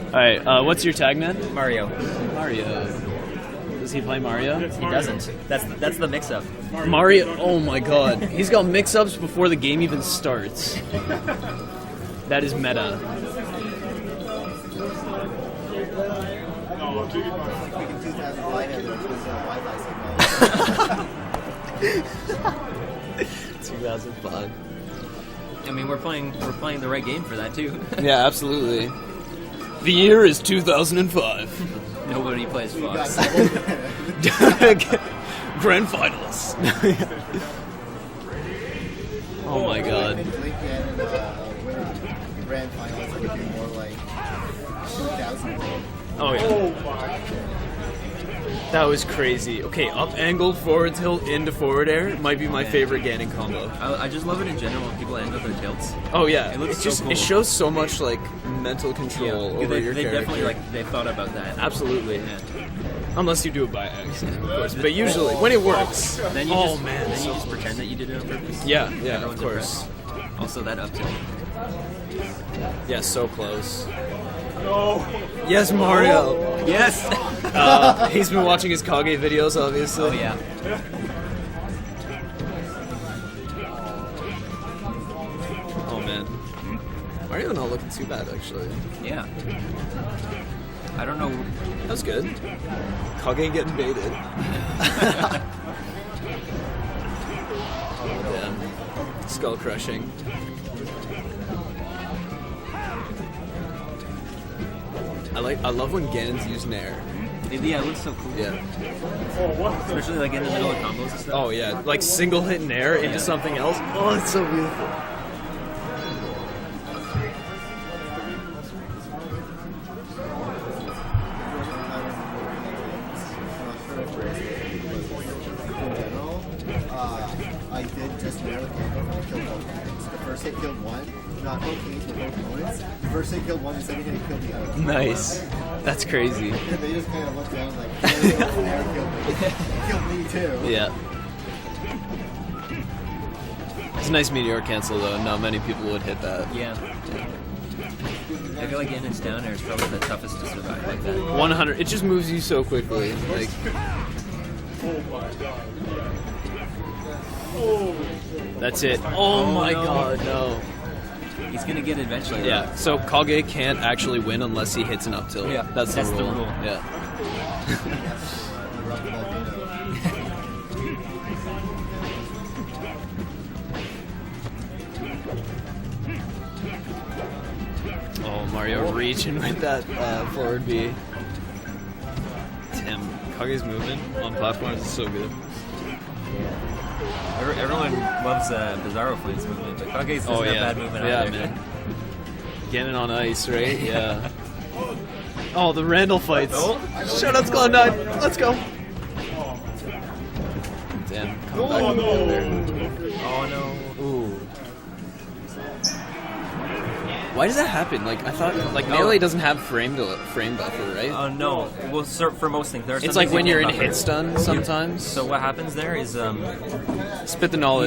Alright, what's your tag man? Mario. Mario. Does he play Mario? He doesn't. That's the mix-up. Mario, oh my god. He's got mix-ups before the game even starts. That is meta. 2005. I mean, we're playing the right game for that too. Yeah, absolutely. The year is 2005. Nobody plays Fox. Grand finals. Oh my god. Grand finals would be more like 2000. Oh yeah. That was crazy. Okay, up angled forward tilt into forward air might be my favorite Ganon combo. I just love it in general when people angle their tilts. Oh yeah, It looks it's so just cool. it shows so much like mental control over they your character. definitely they thought about that. Absolutely. Yeah. Unless you do it by accident, of course. But usually, when it works. Then you Oh just, man. then you just pretend that you did it on purpose. Yeah, yeah, Everyone's of course. impressed. Also, that up tilt. Yeah, so close. Yes, Mario. Yes. He's been watching his Kage videos, obviously. Oh yeah. Oh man. Mario not looking too bad actually. Yeah. I don't know. That was good. Kage getting baited. Yeah. Skull crushing. I love when Ganon's using air. Yeah, it looks so cool. Yeah. Especially like in the middle of combos and stuff. Oh yeah, like single hitting air into something else. Oh, it's so beautiful. I did just narrow the combo and killed both guys. The first hit killed one, not both teams, but both opponents. The first hit killed one, the second hit killed the other. Nice. That's crazy. And they just kind of looked down like, there killed me. Killed me too. Yeah. It's a nice meteor cancel though. Not many people would hit that. Yeah. I feel like Ganon's down air is probably the toughest to survive like that. 100. It just moves you so quickly. Like. That's it. Oh my god, no. He's gonna get it eventually. Yeah, Right? so Kage can't actually win unless he hits an up tilt. Yeah, that's the rule. Yeah. Oh, Mario reaching with that forward B. Damn, Kage's movement on platforms is so good. Everyone loves Bizarro Fleet's movement, but Kage's doesn't have bad movement either. Man. Ganon on ice, right? Yeah. Oh, the Randall fights. Oh. Shoutouts Cloud9. Let's go. Damn. Come back together. Oh no. Ooh. Why does that happen? Like I thought, like melee doesn't have frame buffer, right? No. Well, for most things, there are some It's like things when you you're in can't buffer. hit stun sometimes. So what happens there is Spit the knowledge.